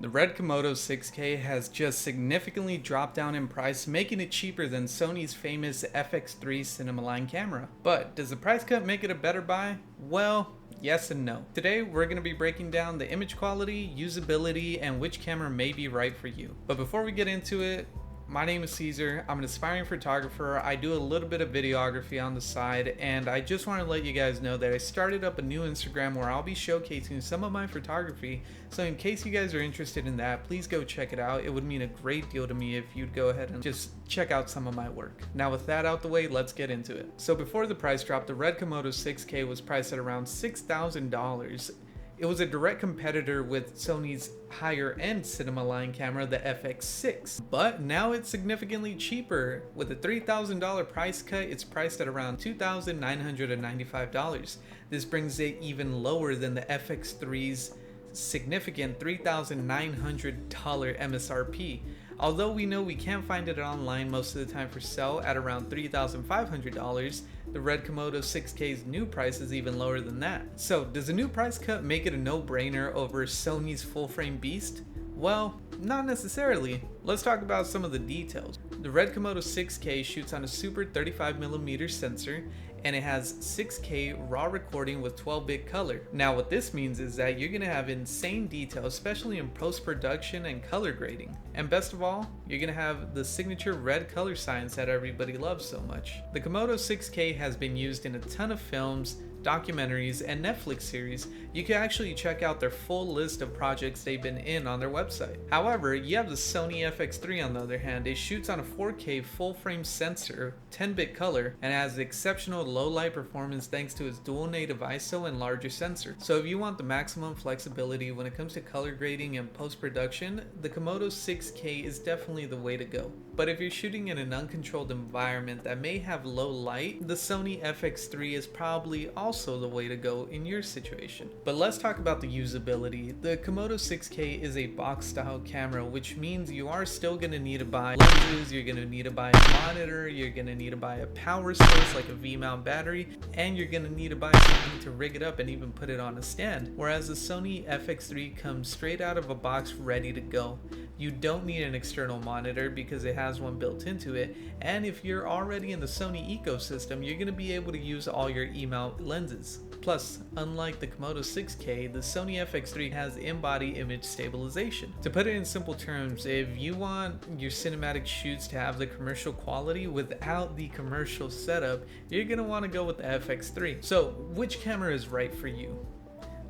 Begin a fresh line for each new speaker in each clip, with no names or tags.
The RED Komodo 6K has just significantly dropped down in price, making it cheaper than Sony's famous FX3 cinema line camera. But does the price cut make it a better buy? Well, yes and no. Today we're going to be breaking down the image quality, usability, and which camera may be right for you. But before we get into it, my name is Caesar. I'm an aspiring photographer. I do a little bit of videography on the side, and I just want to let you guys know that I started up a new Instagram where I'll be showcasing some of my photography. So in case you guys are interested in that, please go check it out. It would mean a great deal to me if you'd go ahead and just check out some of my work. Now with that out the way, let's get into it. So before the price drop, the RED Komodo 6K was priced at around $6,000. It was a direct competitor with Sony's higher end cinema line camera, the FX6, but now it's significantly cheaper. With a $3,000 price cut, it's priced at around $2,995. This brings it even lower than the FX3's significant $3,900 MSRP. Although we know we can't find it online most of the time for sale at around $3,500, the RED Komodo 6K's new price is even lower than that. So does the new price cut make it a no-brainer over Sony's full-frame beast? Well, not necessarily. Let's talk about some of the details. The RED Komodo 6K shoots on a super 35mm sensor, and it has 6K raw recording with 12-bit color. Now what this means is that you're gonna have insane detail, especially in post-production and color grading. And best of all, you're gonna have the signature red color science that everybody loves so much. The Komodo 6K has been used in a ton of films, documentaries, and Netflix series. You can actually check out their full list of projects they've been in on their website. However, you have the Sony FX3 on the other hand. It shoots on a 4K full-frame sensor, 10-bit color, and has exceptional low-light performance thanks to its dual native ISO and larger sensor. So if you want the maximum flexibility when it comes to color grading and post-production, the Komodo 6K is definitely the way to go. But if you're shooting in an uncontrolled environment that may have low light, the Sony FX3 is probably also the way to go in your situation. But let's talk about the usability. The Komodo 6K is a box style camera, which means you are still going to need to buy lenses, you're going to need to buy a monitor, you're going to need to buy a power source like a V-mount battery, and you're going to need to buy something to rig it up and even put it on a stand. Whereas the Sony FX3 comes straight out of a box ready to go. You don't need an external monitor because it has one built into it, and if you're already in the Sony ecosystem, you're going to be able to use all your E-mount lenses. Plus, unlike the Komodo 6K, the Sony FX3 has in-body image stabilization. To put it in simple terms, if you want your cinematic shoots to have the commercial quality without the commercial setup, you're going to want to go with the FX3. So, which camera is right for you?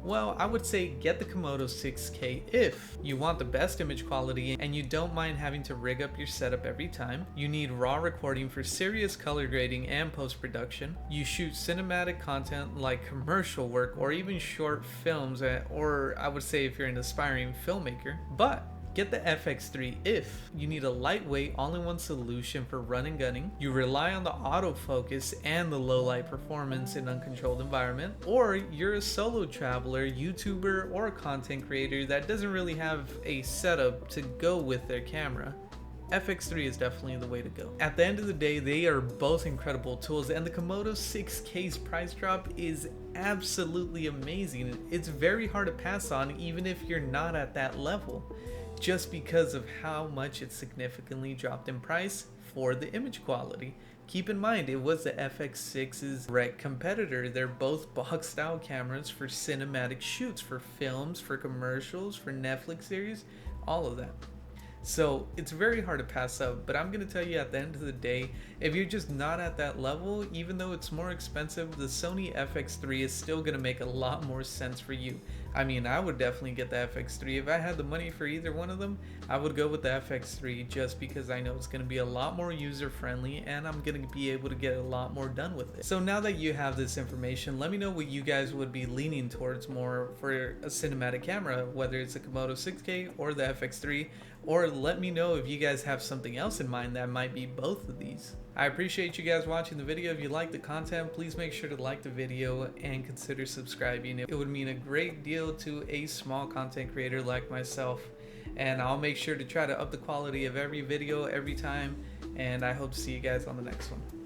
Well, I would say get the Komodo 6K if you want the best image quality and you don't mind having to rig up your setup every time. You need raw recording for serious color grading and post-production. You shoot cinematic content like commercial work or even short films, or I would say if you're an aspiring filmmaker. But get the FX3 if you need a lightweight all-in-one solution for run and gunning, you rely on the autofocus and the low light performance in uncontrolled environment, or you're a solo traveler, YouTuber, or a content creator that doesn't really have a setup to go with their camera. FX3 is definitely the way to go. At the end of the day, they are both incredible tools, and the Komodo 6K's price drop is absolutely amazing. It's very hard to pass on even if you're not at that level, just because of how much it significantly dropped in price for the image quality. Keep in mind, it was the FX6's direct competitor. They're both box style cameras for cinematic shoots, for films, for commercials, for Netflix series, all of that. So it's very hard to pass up, but I'm going to tell you at the end of the day, if you're just not at that level, even though it's more expensive, the Sony FX3 is still going to make a lot more sense for you. I mean, I would definitely get the FX3. If I had the money for either one of them, I would go with the FX3 just because I know it's going to be a lot more user friendly and I'm going to be able to get a lot more done with it. So now that you have this information, let me know what you guys would be leaning towards more for a cinematic camera, whether it's a Komodo 6K or the FX3, or let me know if you guys have something else in mind that might be both of these. I appreciate you guys watching the video. If you like the content, please make sure to like the video and consider subscribing. It would mean a great deal to a small content creator like myself, and I'll make sure to try to up the quality of every video every time, and I hope to see you guys on the next one.